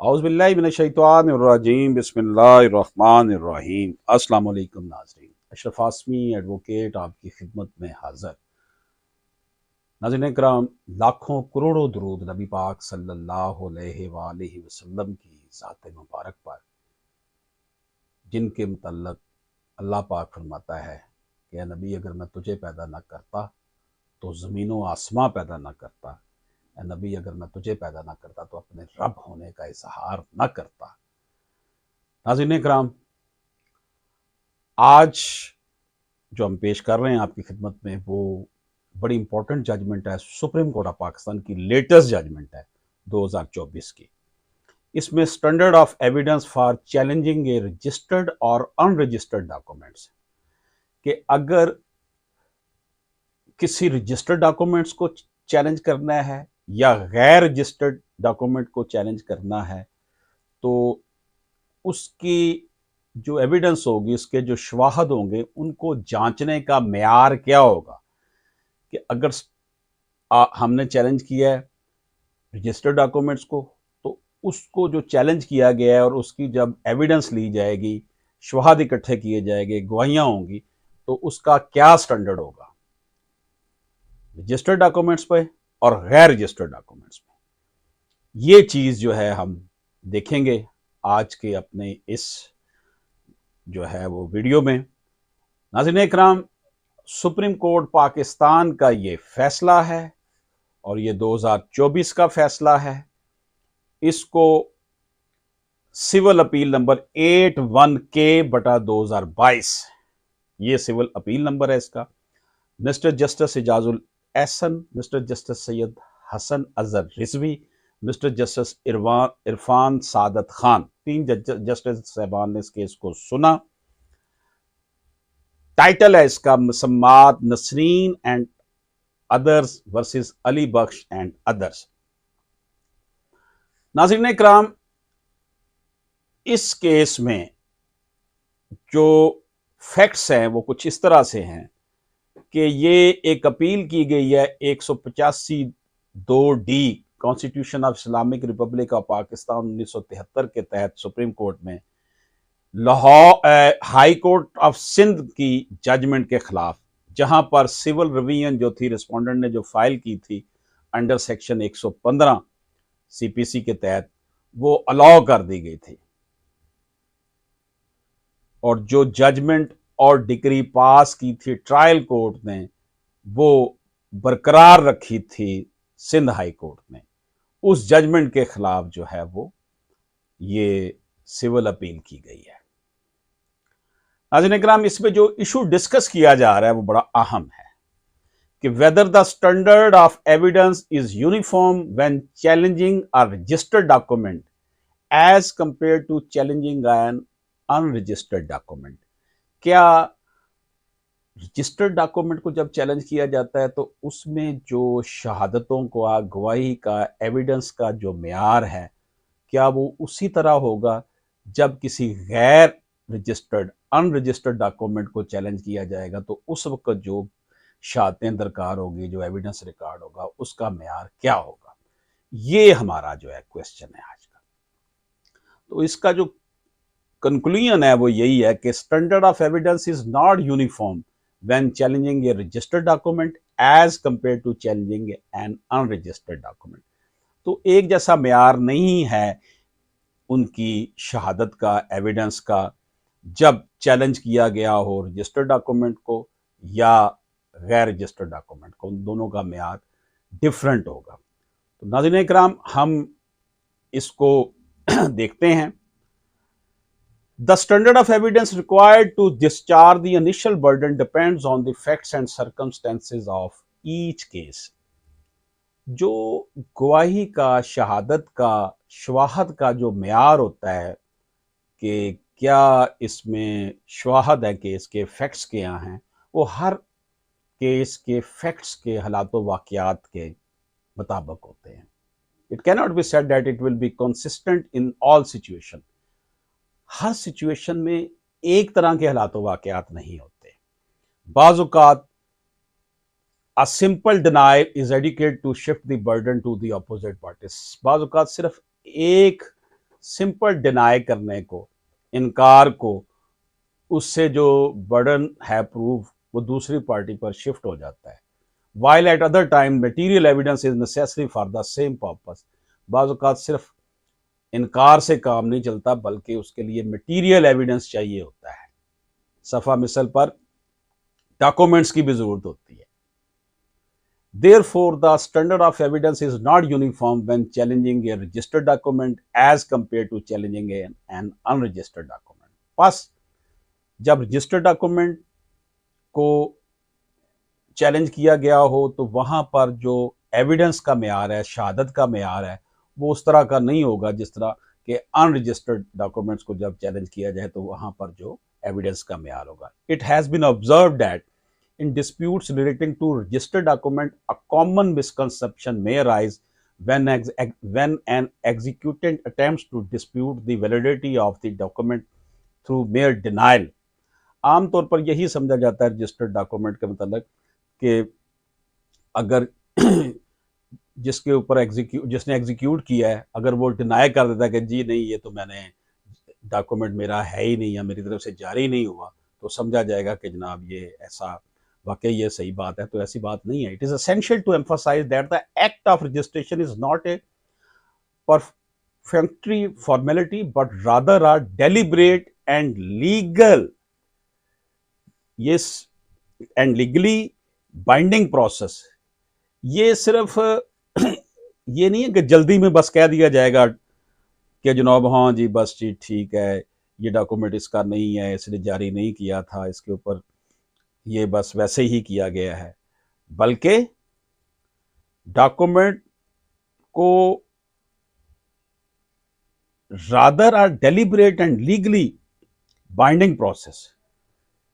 औज़ुबिल्लाहि मिनश्शैतानिर्रजीम बिस्मिल्लाहिर्रहमानिर्रहीम। अस्सलाम वालेकुम नाज़रीन, अशरफ आसमी एडवोकेट आपकी खिदमत में हाज़िर। नाज़रीन किराम, लाखों करोड़ों दुरूद नबी पाक सल्लल्लाहु अलैहि वसल्लम की ज़ात मुबारक पर, जिनके मुतल्लक अल्लाह पाक फरमाता है कि नबी अगर मैं तुझे पैदा ना करता तो ज़मीन व आसमां पैदा ना करता। नबी अगर मैं तुझे पैदा ना करता तो अपने रब होने का इजहार ना करता। नाज़रीन किराम, आज जो हम पेश कर रहे हैं आपकी खिदमत में वो बड़ी इंपॉर्टेंट जजमेंट है। सुप्रीम कोर्ट ऑफ पाकिस्तान की लेटेस्ट जजमेंट है 2024 की। इसमें standard of evidence for challenging a registered और अनरजिस्टर्ड डॉक्यूमेंट्स, कि अगर किसी रजिस्टर्ड डॉक्यूमेंट्स को चैलेंज करना है या गैर रजिस्टर्ड डॉक्यूमेंट को चैलेंज करना है तो उसकी जो एविडेंस होगी, उसके जो शवाहद होंगे, उनको जांचने का मेयार क्या होगा। कि अगर हमने चैलेंज किया है रजिस्टर्ड डॉक्यूमेंट्स को, तो उसको जो चैलेंज किया गया है और उसकी जब एविडेंस ली जाएगी, शवाहद इकट्ठे किए जाएंगे, गवाहियां होंगी, तो उसका क्या स्टैंडर्ड होगा रजिस्टर्ड डॉक्यूमेंट्स पे और गैर रजिस्टर्ड डॉक्यूमेंट्स पे। ये चीज़ जो है हम देखेंगे आज के अपने इस जो है वो वीडियो में। नाज़रीन इकराम, सुप्रीम कोर्ट पाकिस्तान का ये फैसला है और ये 2024 का फैसला है। इसको सिविल अपील नंबर 81K/2022, ये सिविल अपील नंबर है इसका। Mister justice Ijazul Ahsan, mister justice Syed Hasan Azhar Rizvi, mister justice Irfan Saadat Khan, 3 justice साहबान ने इस केस को सुना। टाइटल है इसका मुसम्मात Nasreen and others versus Ali Bakhsh and others. नाज़रीन इकराम, इस केस में जो फैक्ट्स हैं वो कुछ इस तरह से हैं कि ये एक अपील की गई है 185(2)D constitution of Islamic republic of Pakistan 1973 के तहत सुप्रीम कोर्ट में Lahore high court of Sindh की जजमेंट के खिलाफ, जहां पर सिविल रिवीजन जो थी, रिस्पोंडेंट ने जो फाइल की थी अंडर सेक्शन 115 सीपीसी के तहत, वो अलाउ कर दी गई थी और जो जजमेंट और डिग्री पास की थी ट्रायल कोर्ट ने, वो बरकरार रखी थी सिंध हाई कोर्ट ने। उस जजमेंट के खिलाफ जो है वो ये सिविल अपील की गई है। नाज़रीन इकराम, इसमें जो इशू डिस्कस किया जा रहा है वो बड़ा अहम है कि whether the standard of evidence is uniform when challenging a registered document as compare to challenging an unregistered document. क्या रजिस्टर्ड डॉक्यूमेंट को जब चैलेंज किया जाता है तो उसमें जो शहादतों का, गवाही का, एविडेंस का जो मेयार है, क्या वो उसी तरह होगा जब किसी गैर रजिस्टर्ड अनरजिस्टर्ड डॉक्यूमेंट को चैलेंज किया जाएगा? तो उस वक्त जो शहादतें दरकार होगी, जो एविडेंस रिकॉर्ड होगा, उसका मेयार क्या होगा? ये हमारा जो है क्वेश्चन है आज का। तो इसका जो कंक्लूजन है वो यही है कि standard of evidence is not uniform when challenging a registered document as compare to challenging an unregistered document. तो एक जैसा मेयार नहीं है उनकी शहादत का, एविडेंस का, जब चैलेंज किया गया हो रजिस्टर्ड डॉक्यूमेंट को या गैर रजिस्टर्ड डॉक्यूमेंट को। उन दोनों का मेयार डिफरेंट होगा। तो नाज़रीन इकराम, हम इसको देखते हैं। The standard of evidence required to discharge the initial burden depends on the facts and circumstances of each case. जो गवाही का, शहादत का, शवाहद का जो मेयार होता है कि क्या इसमें शवाहद है कि इसके फैक्ट्स क्या हैं, वो हर केस के फैक्ट्स के हालात वाक़यात के मुताबिक होते हैं। It cannot be said that it will be consistent in all situation. Her situation में एक तरह के हालात वाक़यात नहीं होते। बाज़ औक़ात a simple denial is adequate to shift the burden to the opposite parties। बाज़ औक़ात सिर्फ एक सिंपल डिनाई करने को, इनकार को, उससे जो बर्डन है प्रूफ वो दूसरी पार्टी पर शिफ्ट हो जाता है। While at other time material evidence is necessary for the same purpose. बाज़ औक़ात सिर्फ इनकार से काम नहीं चलता बल्कि उसके लिए मटीरियल एविडेंस चाहिए होता है। सफ़ा मिसल पर डॉक्यूमेंट्स की भी जरूरत होती है। Therefore, the standard of evidence is not uniform when challenging a registered document as compared to challenging an unregistered document. बस जब रजिस्टर्ड डॉक्यूमेंट को चैलेंज किया गया हो तो वहां पर जो एविडेंस का मेयार है, शहादत का मेयार है, वो उस तरह का नहीं होगा जिस तरह के अनरजिस्टर्ड डॉक्यूमेंट्स को जब चैलेंज किया जाए तो वहां पर जो एविडेंस का मेयार होगा। It has been observe that in disputes relating to registered document, a common misconception may arise when an executant attempts to dispute the validity of the document through mere denial. आमतौर पर यही समझा जाता है registered document के मतलब कि अगर जिसके ऊपर जिसने एग्जीक्यूट किया है अगर वो डिनाई कर देता है कि जी नहीं ये तो मैंने डॉक्यूमेंट मेरा है ही नहीं या मेरी तरफ से जारी नहीं हुआ, तो समझा जाएगा कि जनाब ये ऐसा वाकई ये सही बात है। तो ऐसी बात नहीं है। It is essential to emphasize that the act of registration is not a perfunctory formality but rather are deliberate and legal and legally binding process. ये सिर्फ ये नहीं है कि जल्दी में बस कह दिया जाएगा कि जनाब हाँ जी बस जी ठीक है ये डॉक्यूमेंट इसका नहीं है, इसने जारी नहीं किया था, इसके ऊपर ये बस वैसे ही किया गया है, बल्कि डॉक्यूमेंट को rather are deliberate and legally binding process,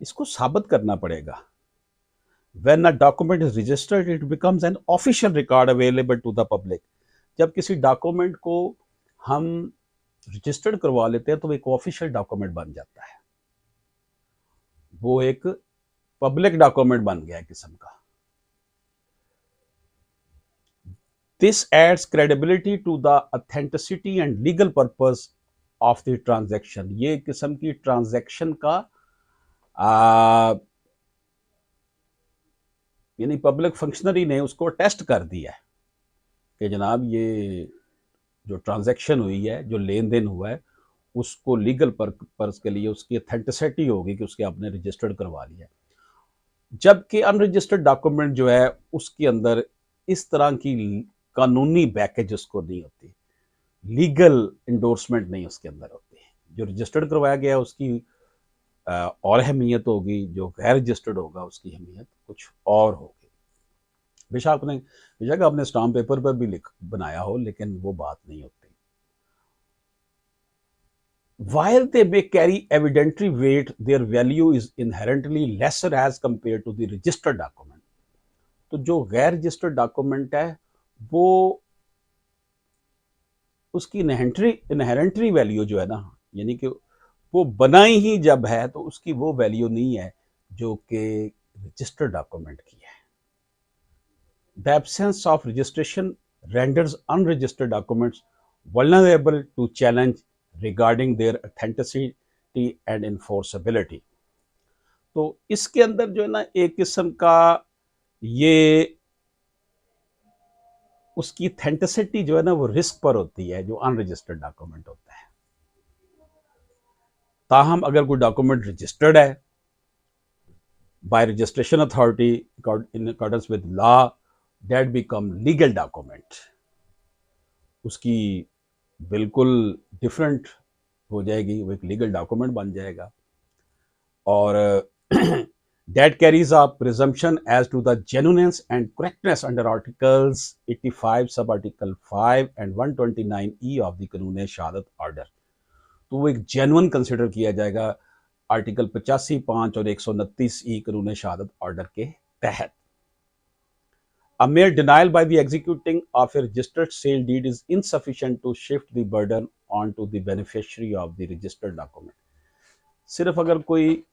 इसको साबित करना पड़ेगा। When a document is registered, it becomes an official record available to the public. जब किसी डॉक्यूमेंट को हम रजिस्टर्ड करवा लेते हैं तो एक ऑफिशियल डॉक्यूमेंट बन जाता है, वो एक पब्लिक डॉक्यूमेंट बन गया है किस्म का। This adds credibility to the authenticity and legal purpose of the transaction. ये किस्म की ट्रांजैक्शन का यानी पब्लिक फंक्शनरी ने उसको टेस्ट कर दिया है कि जनाब ये जो ट्रांजैक्शन हुई है, जो लेन देन हुआ है, उसको लीगल पर्पस के लिए उसकी अथेंटिसिटी होगी कि उसके आपने रजिस्टर्ड करवा लिया। जबकि अनरजिस्टर्ड डॉक्यूमेंट जो है उसके अंदर इस तरह की कानूनी बैकेज उसको नहीं होती, लीगल इंडोर्समेंट नहीं उसके अंदर होती। जो रजिस्टर्ड करवाया गया उसकी और अहमियत होगी, जो गैर रजिस्टर्ड होगा उसकी अहमियत कुछ और होगी। बेशक आपने स्टाम्प पेपर पर भी बनाया हो, लेकिन वो बात नहीं होती। While they may carry evidentiary weight, their value is inherently lesser as compared to the registered document. तो जो गैर रजिस्टर्ड डॉक्यूमेंट है वो उसकी इनहेरेंटरी वैल्यू जो है ना, यानी कि वो बनाई ही जब है तो उसकी वो वैल्यू नहीं है जो कि रजिस्टर्ड डॉक्यूमेंट की है। The absence of registration renders unregistered documents vulnerable to challenge regarding their authenticity and enforceability. तो इसके अंदर जो है ना एक किस्म का ये उसकी ऑथेंटिसिटी जो है ना वो रिस्क पर होती है जो अनरजिस्टर्ड डॉक्यूमेंट होता है। ताहम अगर कोई डॉक्यूमेंट रजिस्टर्ड है bye registration authority in accordance with law, that become legal document, उसकी बिल्कुल डिफरेंट हो जाएगी, वो एक लीगल डॉक्यूमेंट बन जाएगा। और that carries a presumption as to the genuineness and correctness under articles 85 subarticle 5 and 129E of the कानून शहादत ऑर्डर। तो वो एक जेन्युइन कंसिडर किया जाएगा आर्टिकल 85, 5 और 129E कानून शहादत ऑर्डर के तहत। A mere denial by the executing of a registered sale deed is insufficient to shift the burden onto the beneficiary of the registered document. सिर्फ अगर कोई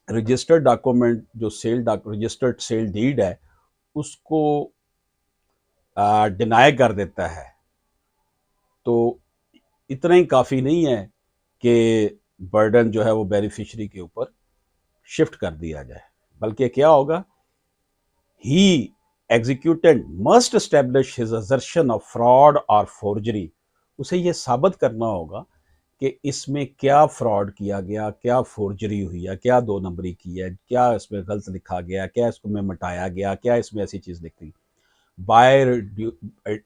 रजिस्टर्ड डॉक्यूमेंट जो रजिस्टर्ड सेल डीड है उसको डिनाई कर देता है तो इतना ही काफ़ी नहीं है कि बर्डन जो है वो बेनिफिशरी के ऊपर शिफ्ट कर दिया जाए, बल्कि क्या होगा, he executant must establish his assertion of fraud और फोर्जरी। उसे ये साबित करना होगा कि इसमें क्या फ्रॉड किया गया, क्या फोर्जरी हुई है, क्या दो नंबरी की है, क्या इसमें गलत लिखा गया, क्या इसको में मिटाया गया, क्या इसमें ऐसी चीज़ लिखी, by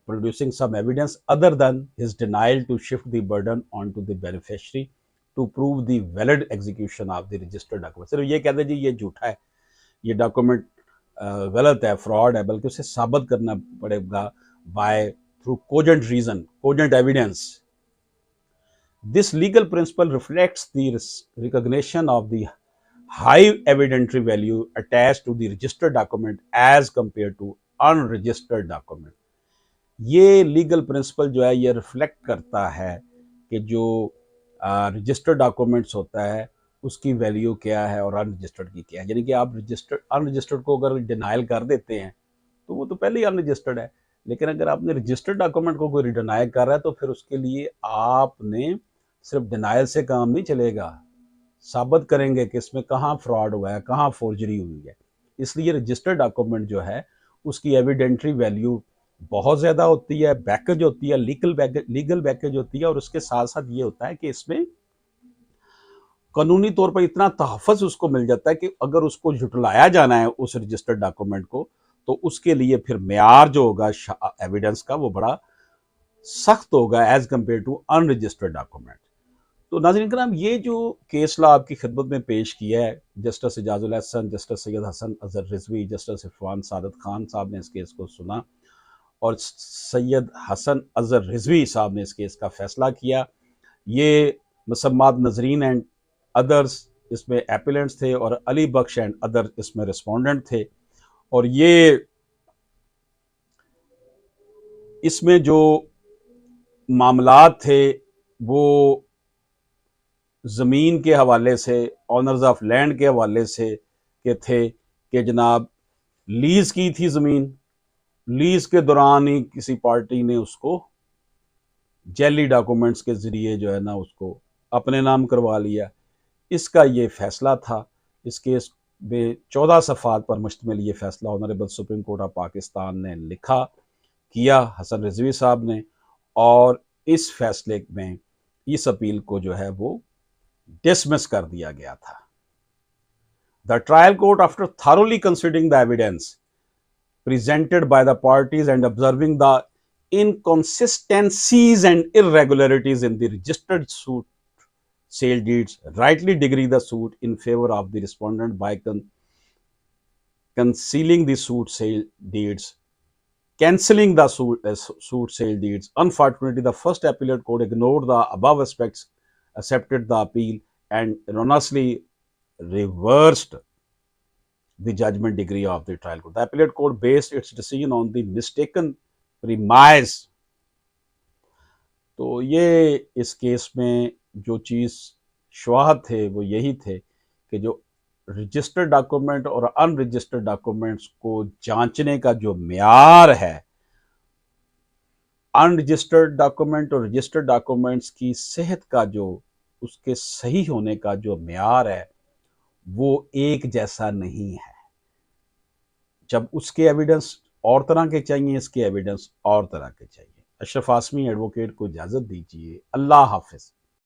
producing some evidence other than his denial to shift the burden onto the beneficiary to prove the valid execution of the registered document। सिर्फ ये कहते जी ये झूठा है, ये डॉक्यूमेंट गलत है, फ्रॉड है, बल्कि उसे साबित करना पड़ेगा by through cogent reason, cogent evidence. This legal principle reflects the recognition of the high evidentiary value attached to the registered document as compared to unregistered document। ये लीगल प्रिंसिपल जो है ये रिफ्लेक्ट करता है कि जो रजिस्टर्ड डॉक्यूमेंट्स होता है उसकी वैल्यू क्या है और अनरजिस्टर्ड की क्या है। यानी कि आप रजिस्टर्ड अनरजिस्टर्ड को अगर डिनाइल कर देते हैं तो वो तो पहले ही अनरजिस्टर्ड है, लेकिन अगर आपने रजिस्टर्ड डॉक्यूमेंट को कोई डिनाई कर रहा है तो फिर उसके लिए आपने सिर्फ डिनाइल से काम नहीं चलेगा, साबित करेंगे कि इसमें कहाँ फ्रॉड हुआ है, कहाँ फोर्जरी हुई है। इसलिए रजिस्टर्ड डॉक्यूमेंट जो है उसकी एविडेंट्री वैल्यू बहुत ज़्यादा होती है, बैकेज होती है, लीगल बैकेज होती है, और उसके साथ साथ ये होता है कि इसमें कानूनी तौर पर इतना तहफ़्फ़ुज़ उसको मिल जाता है कि अगर उसको झुटलाया जाना है उस रजिस्टर्ड डॉक्यूमेंट को, तो उसके लिए फिर मेयार जो होगा एविडेंस का वो बड़ा सख्त होगा as compare to unregistered document. तो नाज़रीन कराम, ये जो केस लॉ आपकी खिदमत में पेश किया है, justice Ejazul Ahsan, justice Syed Hasan Azhar Rizvi, justice Irfan Saadat Khan साहब ने इस केस को सुना और सैयद हसन अजहर रिजवी साहब ने इस केस का फैसला किया। ये मुसम्मात नजरीन एंड अदर्स इसमें एपिलेंट्स थे और अली बख्श एंड अदर इसमें रिस्पोंडेंट थे। और ये इसमें जो मामलात थे वो ज़मीन के हवाले से, ऑनर्स ऑफ लैंड के हवाले से के थे कि जनाब लीज़ की थी ज़मीन, लीज़ के दौरान ही किसी पार्टी ने उसको जैली डॉक्यूमेंट्स के ज़रिए जो है ना उसको अपने नाम करवा लिया। इसका ये फैसला था। इस केस में 14 सफ़ात पर मुश्तमिल ये फैसला honourable supreme court of Pakistan ने लिखा किया हसन रिजवी साहब ने, और इस फैसले में इस अपील को जो है वो डिसमिस कर दिया गया था। The trial court, after thoroughly considering the evidence presented by the parties and observing the inconsistencies and irregularities in the registered suit sale deeds, rightly degree the suit in favor of the respondent by concealing the suit sale deeds, cancelling the suit sale deeds. Unfortunately, the first appellate court ignored the above aspects, accepted the appeal, and erroneously reversed the judgment degree of the trial court. The appellate court based its decision on the mistaken premise। तो ये इस case में जो चीज़ शुबहत थे वो यही थे कि जो रजिस्टर्ड डॉक्यूमेंट और अनरजिस्टर्ड डॉक्यूमेंट्स को जांचने का जो मेयार है, अनरजिस्टर्ड डॉक्यूमेंट और रजिस्टर्ड डॉक्यूमेंट्स की सेहत का जो उसके सही होने का जो मेयार है वो एक जैसा नहीं है। जब उसके एविडेंस और तरह के चाहिए, इसके एविडेंस और तरह के चाहिए। अशरफ आसमी एडवोकेट को इजाज़त दीजिए। अल्लाह हाफिज़।